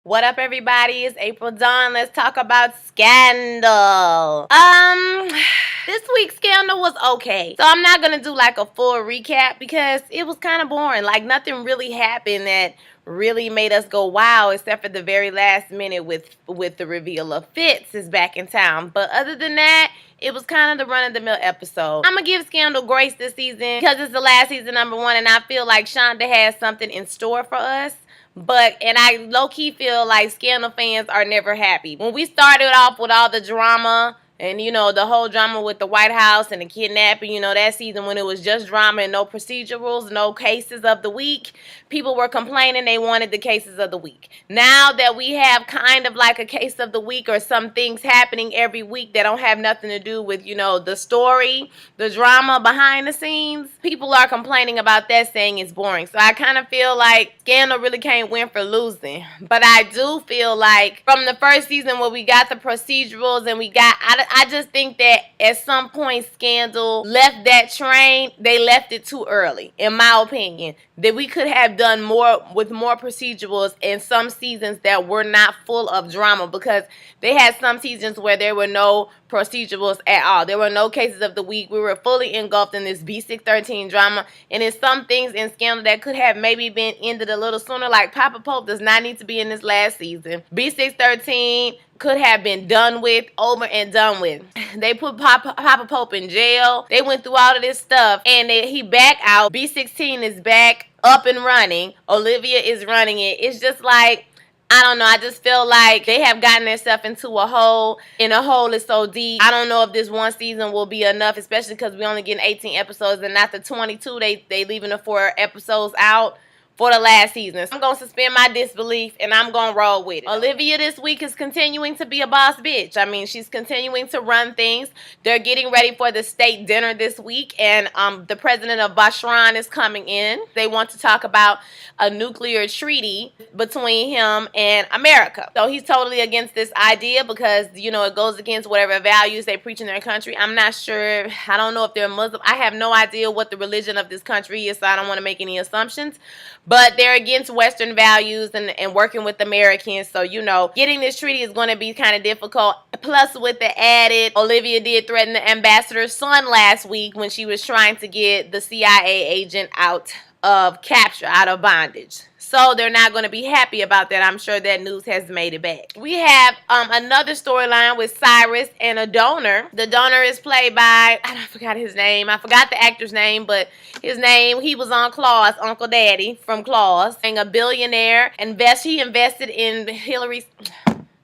What up, everybody? It's April Dawn. Let's talk about Scandal. This week's Scandal was okay. So I'm not gonna do like a full recap because it was kind of boring. Like nothing really happened that really made us go wow, except for the very last minute with the reveal of Fitz is back in town. But other than that, it was kind of the run-of-the-mill episode. I'm gonna give Scandal grace this season because it's the last season, #1, and I feel like Shonda has something in store for us. And I low-key feel like Scandal fans are never happy. When we started off with all the drama and, the whole drama with the White House and the kidnapping, that season when it was just drama and no procedurals, no cases of the week, people were complaining they wanted the cases of the week. Now that we have kind of like a case of the week or some things happening every week that don't have nothing to do with, the story, the drama behind the scenes, people are complaining about that, saying it's boring. So I kind of feel like Scandal really can't win for losing. But I do feel like from the first season where we got the procedurals and I just think that at some point Scandal left that train. They left it too early, in my opinion. That we could have done more with more procedurals in some seasons that were not full of drama, because they had some seasons where there were no procedurals at all. There were no cases of the week. We were fully engulfed in this B613 drama, and in some things in Scandal that could have maybe been ended a little sooner, like Papa Pope does not need to be in this last season. B613 could have been done with, over and done with. They put Papa Pope in jail. They went through all of this stuff, and he back out. B16 is back up and running. Olivia is running it. It's just like, I don't know. I just feel like they have gotten themselves into a hole, and a hole is so deep. I don't know if this one season will be enough, especially because we only getting 18 episodes, and after 22, they leaving the 4 episodes out for the last season. I'm going to suspend my disbelief, and I'm going to roll with it. Olivia this week is continuing to be a boss bitch. I mean, she's continuing to run things. They're getting ready for the state dinner this week, and the president of Bahrain is coming in. They want to talk about a nuclear treaty between him and America. So he's totally against this idea because, it goes against whatever values they preach in their country. I'm not sure. I don't know if they're Muslim. I have no idea what the religion of this country is, so I don't want to make any assumptions. But they're against Western values and working with Americans. So, getting this treaty is going to be kind of difficult. Plus, with the added, Olivia did threaten the ambassador's son last week when she was trying to get the CIA agent out of capture, out of bondage. So they're not going to be happy about that. I'm sure that news has made it back. We have another storyline with Cyrus and a donor. The donor is played by, I forgot his name. I forgot the actor's name, but his name, he was on Claus, Uncle Daddy from Claus. And a billionaire. He invested in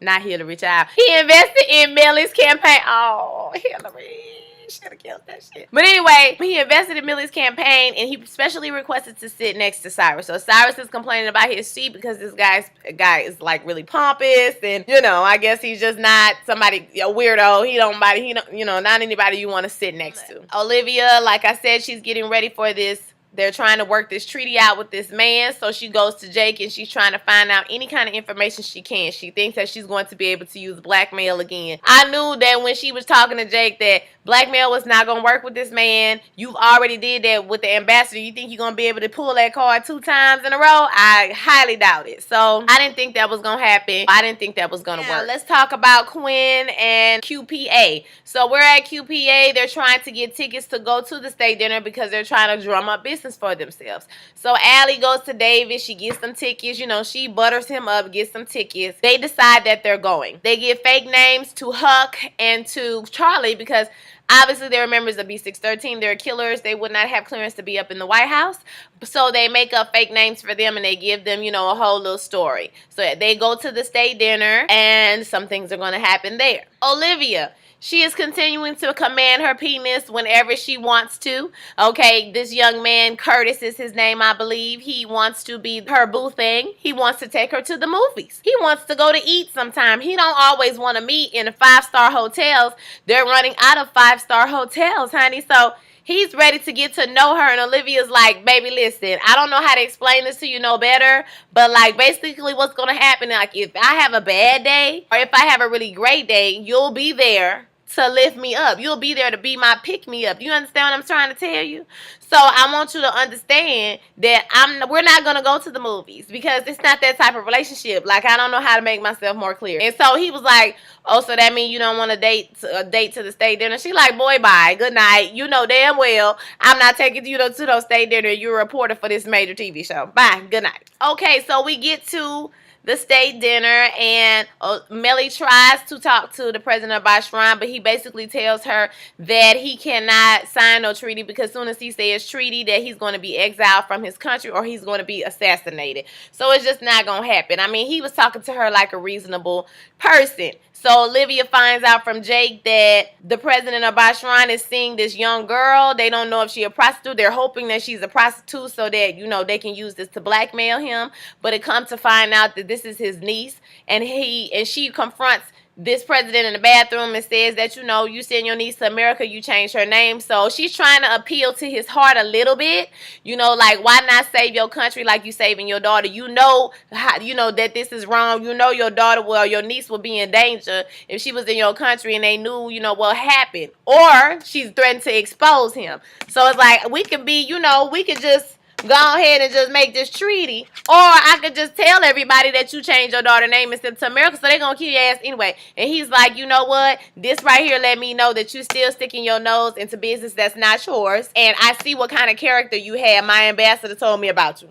not Hillary, child. He invested in Millie's campaign. Oh, Hillary. Should have killed that shit. But anyway, he invested in Millie's campaign, and he specially requested to sit next to Cyrus. So Cyrus is complaining about his seat because this guy is like really pompous, and I guess he's just not somebody, a weirdo. He don't not anybody you want to sit next to. Olivia, like I said, she's getting ready for this. They're trying to work this treaty out with this man. So she goes to Jake and she's trying to find out any kind of information she can. She thinks that she's going to be able to use blackmail again. I knew that when she was talking to Jake that blackmail was not going to work with this man. You've already did that with the ambassador. You think you're going to be able to pull that card 2 times in a row? I highly doubt it. So I didn't think that was going to happen. I didn't think that was going to work. Let's talk about Quinn and QPA. So we're at QPA. They're trying to get tickets to go to the state dinner because they're trying to drum up business for themselves. So Allie goes to David. She gets some tickets. She butters him up, gets some tickets. They decide that they're going. They give fake names to Huck and to Charlie because obviously they're members of B613. They're killers. They would not have clearance to be up in the White House. So they make up fake names for them and they give them, a whole little story. So they go to the state dinner and some things are going to happen there. Olivia. She is continuing to command her penis whenever she wants to. Okay, this young man, Curtis is his name, I believe. He wants to be her boo thing. He wants to take her to the movies. He wants to go to eat sometime. He don't always want to meet in 5-star hotels. They're running out of 5-star hotels, honey. So he's ready to get to know her, and Olivia's like, baby, listen, I don't know how to explain this to you no better, but like basically what's going to happen, like if I have a bad day or if I have a really great day, you'll be there to lift me up. You'll be there to be my pick me up. You understand what I'm trying to tell you? So I want you to understand that we're not gonna go to the movies because it's not that type of relationship. Like, I don't know how to make myself more clear. And so he was like, oh, so that means you don't want a date to the state dinner? She like, boy, bye, good night. You know damn well I'm not taking you to those state dinner. You're a reporter for this major TV show. Bye, good night. Okay, so we get to the state dinner, and Melly tries to talk to the president of Bahrain, but he basically tells her that he cannot sign no treaty because as soon as he says treaty, that he's going to be exiled from his country or he's going to be assassinated. So it's just not going to happen. I mean, he was talking to her like a reasonable person. So Olivia finds out from Jake that the president of Bahrain is seeing this young girl. They don't know if she's a prostitute. They're hoping that she's a prostitute so that, you know, they can use this to blackmail him. But it comes to find out that this is his niece, and she confronts this president in the bathroom and says that, you know, you send your niece to America, you change her name. So she's trying to appeal to his heart a little bit. You know, like, why not save your country like you saving your daughter? You know that this is wrong. You know your daughter, well, your niece will be in danger if she was in your country and they knew, you know, what happened. Or she's threatened to expose him. So it's like, we could be, you know, we could just go ahead and just make this treaty. Or I could just tell everybody that you changed your daughter's name and sent to America, so they're going to kill your ass anyway. And he's like, you know what? This right here let me know that you still sticking your nose into business that's not yours. And I see what kind of character you have. My ambassador told me about you.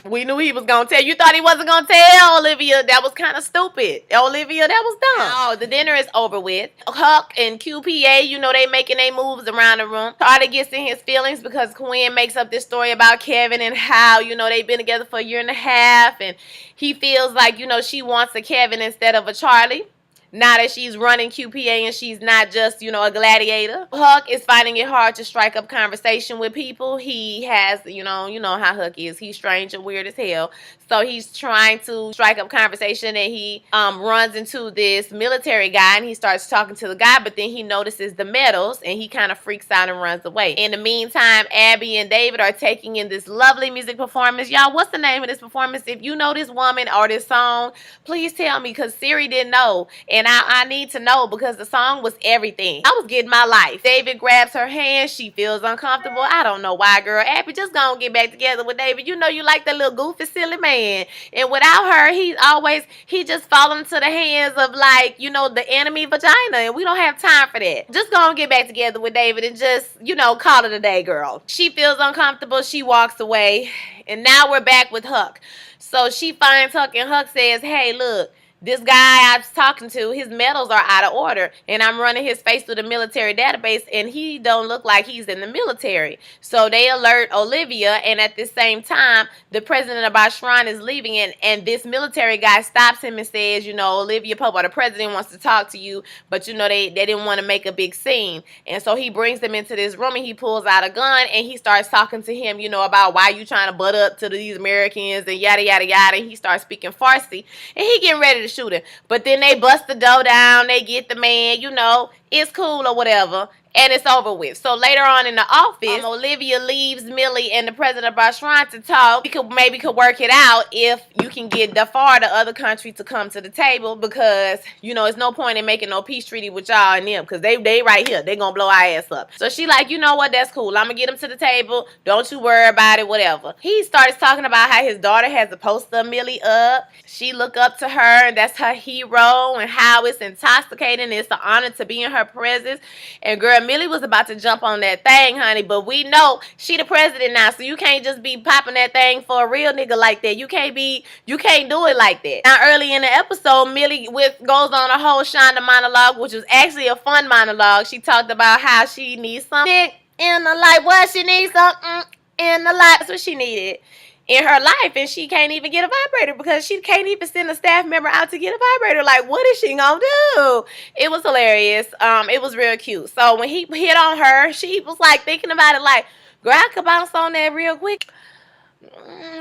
We knew he was going to tell. You thought he wasn't going to tell, Olivia. That was kind of stupid. Olivia, that was dumb. Oh, the dinner is over with. Huck and QPA, you know, they making their moves around the room. Carter gets in his feelings because Quinn makes up this story about Kevin and how, you know, they've been together for a year and a half. And he feels like, you know, she wants a Kevin instead of a Charlie. Now that she's running QPA and she's not just, you know, a gladiator. Huck is finding it hard to strike up conversation with people. He has, you know how Huck is. He's strange and weird as hell. So he's trying to strike up conversation, and he runs into this military guy, and he starts talking to the guy, but then he notices the medals, and he kind of freaks out and runs away. In the meantime, Abby and David are taking in this lovely music performance. Y'all, what's the name of this performance? If you know this woman or this song, please tell me, because Siri didn't know. And I need to know because the song was everything. I was getting my life. David grabs her hand. She feels uncomfortable. I don't know why, girl. Abby, just gonna get back together with David. You know you like that little goofy, silly man. And without her, he just falling into the hands of, like, you know, the enemy vagina. And we don't have time for that. Just gonna get back together with David and just, you know, call it a day, girl. She feels uncomfortable. She walks away. And now we're back with Huck. So she finds Huck, and Huck says, hey, look, this guy I was talking to, his medals are out of order, and I'm running his face through the military database, and he don't look like he's in the military. So they alert Olivia, and at the same time, the president of Bahrain is leaving, and this military guy stops him and says, you know, Olivia Pope, or the president wants to talk to you, but, you know, they didn't want to make a big scene. And so he brings them into this room, and he pulls out a gun, and he starts talking to him, you know, about why you trying to butt up to these Americans, and yada, yada, yada, and he starts speaking Farsi, and he getting ready to shoot him. But then they bust the door down, they get the man, you know, it's cool or whatever, and it's over with. So later on in the office, Olivia leaves Millie and the president of Bahrain to talk. We could work it out if you can get Darfur, the other country, to come to the table, because, you know, it's no point in making no peace treaty with y'all and them, because they right here. They gonna blow our ass up. So she like, you know what, that's cool. I'm gonna get them to the table. Don't you worry about it, whatever. He starts talking about how his daughter has a poster of Millie up. She look up to her, and that's her hero, and how it's intoxicating. It's an honor to be in her presence. And girl, Millie was about to jump on that thing, honey, but we know she the president now, so you can't just be popping that thing for a real nigga like that. You can't do it like that. Now, early in the episode, Millie goes on a whole Shonda monologue, which was actually a fun monologue. She talked about how she needs something in the life. What she needs something in the life. That's what she needed in her life, and she can't even get a vibrator because she can't even send a staff member out to get a vibrator. Like, what is she gonna do? It was hilarious. It was real cute. So when he hit on her, she was like thinking about it like, girl, I could bounce on that real quick.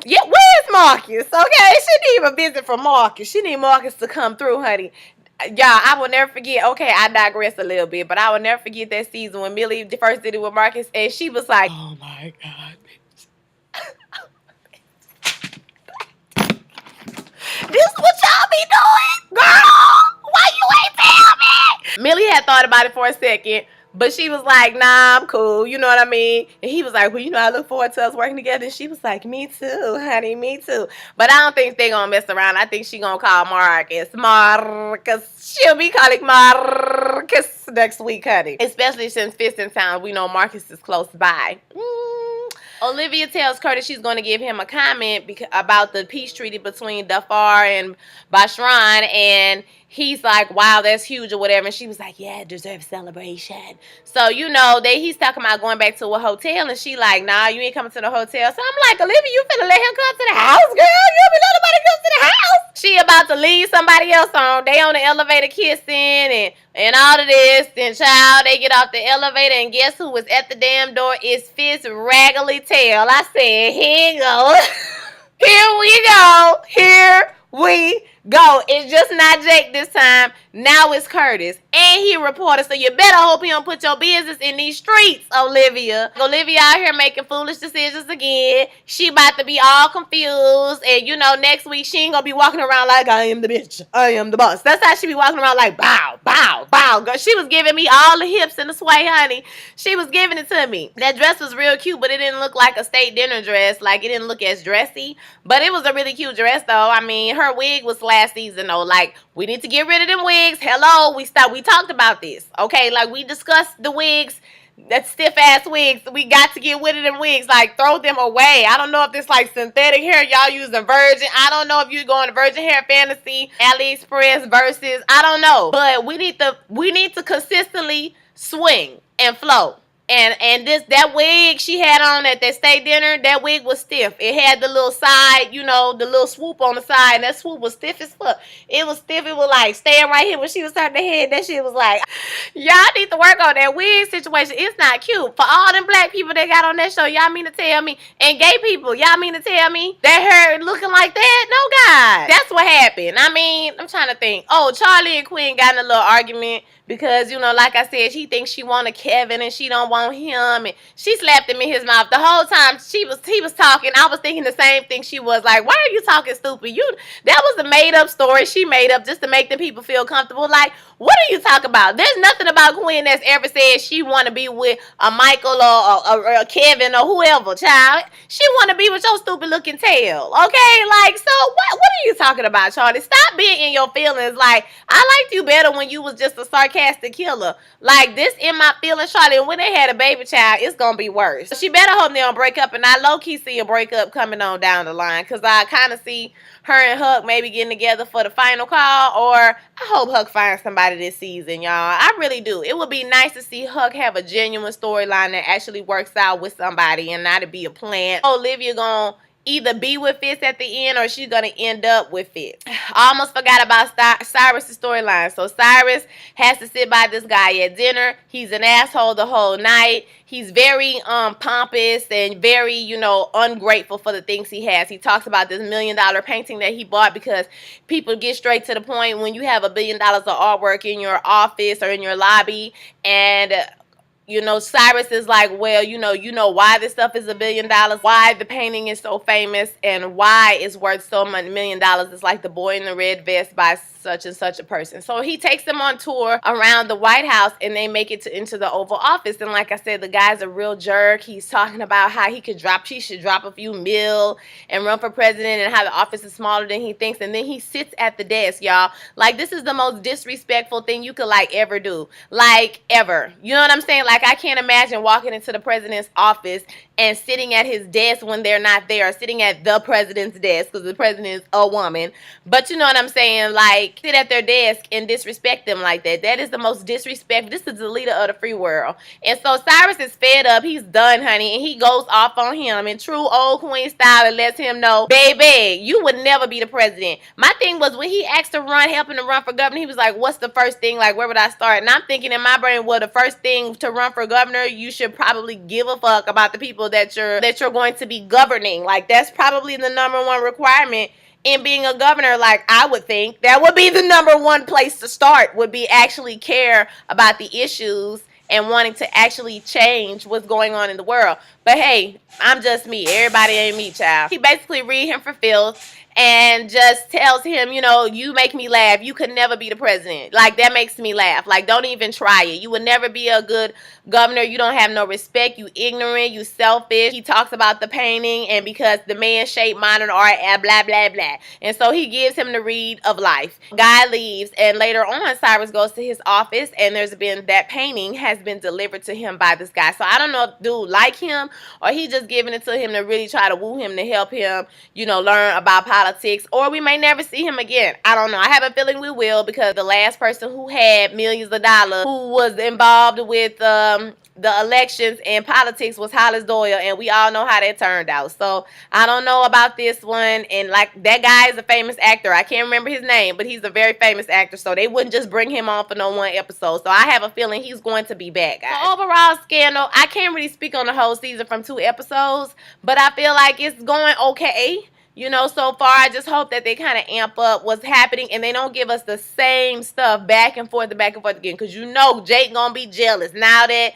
Yeah, where's Marcus? Okay, she need a visit from Marcus. She need Marcus to come through, honey. Y'all, I will never forget. Okay, I digress a little bit, but I will never forget that season when Millie first did it with Marcus, and she was like, oh my God, bitch. This what y'all be doing? Girl, why you ain't tell me? Millie had thought about about it for a second. But she was like, nah, I'm cool. You know what I mean? And he was like, well, I look forward to us working together. And she was like, me too, honey, me too. But I don't think they're going to mess around. I think she's going to call Marcus. She'll be calling Marcus next week, honey. Especially since Fist in town, we know Marcus is close by. Olivia tells Curtis she's going to give him a comment about the peace treaty between Dafar and Bashran, and he's like, wow, that's huge or whatever. And she was like, yeah, it deserves celebration. So, he's talking about going back to a hotel, and she like, nah, you ain't coming to the hotel. So I'm like, Olivia, you finna let him come to the house, girl? You don't be letting nobody come to the house. She about to leave somebody else on. They on the elevator kissing and all of this. Then, child, they get off the elevator, and guess who was at the damn door? It's Fist Raggedy Tail. I said, here you go. Here we go. Here we go. It's just not Jake this time. Now it's Curtis. And he reported. So you better hope he don't put your business in these streets, Olivia. Olivia out here making foolish decisions again. She about to be all confused. And next week she ain't gonna be walking around like, I am the bitch. I am the boss. That's how she be walking around like, bow, bow, bow. Girl, she was giving me all the hips and the sway, honey. She was giving it to me. That dress was real cute, but it didn't look like a state dinner dress. Like, it didn't look as dressy. But it was a really cute dress, though. I mean, her wig was last season, though. Like, we need to get rid of them wigs. Hello, we talked about this, okay? Like, we discussed the wigs, that stiff-ass wigs. We got to get rid of them wigs. Like, throw them away. I don't know if it's, like, synthetic hair. Y'all using virgin. I don't know if you're going to Virgin Hair Fantasy, AliExpress versus. I don't know. But we need to consistently swing and flow. And that wig she had on at that state dinner, that wig was stiff. It had the little side, the little swoop on the side, and that swoop was stiff as fuck. It was stiff. It was like staying right here when she was turning her head. That shit was like, y'all need to work on that wig situation. It's not cute. For all them black people that got on that show, y'all mean to tell me, and gay people, y'all mean to tell me that her looking like that? No, God. That's what happened. I mean, I'm trying to think. Oh, Charlie and Quinn got in a little argument. Because, like I said, she thinks she wanted Kevin and she don't want him. And she slapped him in his mouth. The whole time he was talking, I was thinking the same thing she was. Like, why are you talking stupid? That was a made-up story she made up just to make the people feel comfortable. Like, what are you talking about? There's nothing about Quinn that's ever said she want to be with a Michael or a Kevin or whoever, child. She want to be with your stupid-looking tail, okay? Like, so what are you talking about, Charlie? Stop being in your feelings. Like, I liked you better when you was just a sarcastic killer. Like, this in my feelings, Charlie, and when they had a baby child, it's gonna be worse. She better hope they don't break up, and I low-key see a breakup coming on down the line, because I kind of see her and Huck maybe getting together for the final call, or I hope Huck finds somebody this season, y'all. I really do. It would be nice to see Huck have a genuine storyline that actually works out with somebody and not to be a plant. Olivia gonna either be with Fitz at the end or she's going to end up with Fitz. I almost forgot about Cyrus' storyline. So Cyrus has to sit by this guy at dinner. He's an asshole the whole night. He's very pompous and very, ungrateful for the things he has. He talks about this $1 million painting that he bought because people get straight to the point when you have $1 billion of artwork in your office or in your lobby, and Cyrus is like, well, you know why this stuff is $1 billion, why the painting is so famous, and why it's worth so much $1 million. It's like The Boy in the Red Vest by such and such a person. So he takes them on tour around the White House, and they make it into the Oval Office. And like I said, the guy's a real jerk. He's talking about how he should drop a few mil and run for president, and how the office is smaller than he thinks. And then he sits at the desk, y'all. Like, this is the most disrespectful thing you could ever do. Like, ever. You know what I'm saying? Like, I can't imagine walking into the president's office and sitting at his desk when they're not there, or sitting at the president's desk, because the president is a woman. But you know what I'm saying? Like, sit at their desk and disrespect them like that. That is the most disrespectful. This is the leader of the free world. And so Cyrus is fed up. He's done, honey. And he goes off on him in true old queen style and lets him know, baby, you would never be the president. My thing was, when he asked to help him to run for governor, he was like, what's the first thing? Like, where would I start? And I'm thinking in my brain, well, the first thing to run for governor, you should probably give a fuck about the people that you're going to be governing. Like, that's probably the number one requirement in being a governor. Like, I would think that would be the number one place to start, would be actually care about the issues and wanting to actually change what's going on in the world. But hey, I'm just me. Everybody ain't me, child. He basically read him for filth. and just tells him, you know, you make me laugh. You could never be the president. Like, that makes me laugh. Like, don't even try it. You would never be a good governor. You don't have no respect. You ignorant. You selfish. He talks about the painting, and because the man-shaped modern art, blah, blah, blah. And so he gives him the read of life. Guy leaves, and later on, Cyrus goes to his office, and there's been that painting has been delivered to him by this guy. So I don't know if dude like him, or he just giving it to him to really try to woo him to help him, you know, learn about politics, or we may never see him again. I don't know. I have a feeling we will, because the last person who had millions of dollars who was involved with the elections and politics was Hollis Doyle, and we all know how that turned out. So I don't know about this one. And like, that guy is a famous actor. I can't remember his name, but he's a very famous actor. So they wouldn't just bring him on for no one episode. So I have a feeling he's going to be back, guys. So overall, Scandal, I can't really speak on the whole season from 2 episodes, but I feel like it's going okay. You know, so far, I just hope that they kind of amp up what's happening and they don't give us the same stuff back and forth again. Because you know Jake gonna be jealous now that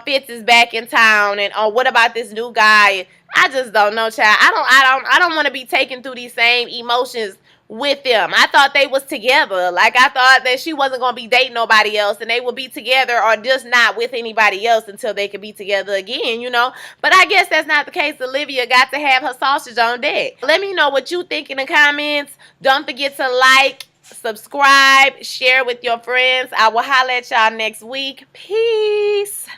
Fitz is back in town. And what about this new guy? I just don't know, child. I don't want to be taken through these same emotions with them. I thought they was together. Like, I thought that she wasn't gonna be dating nobody else, and they would be together or just not with anybody else until they could be together again, you know. But I guess that's not the case. Olivia got to have her sausage on deck. Let me know what you think in the comments. Don't forget to like, subscribe, share with your friends. I will holler at y'all next week. Peace.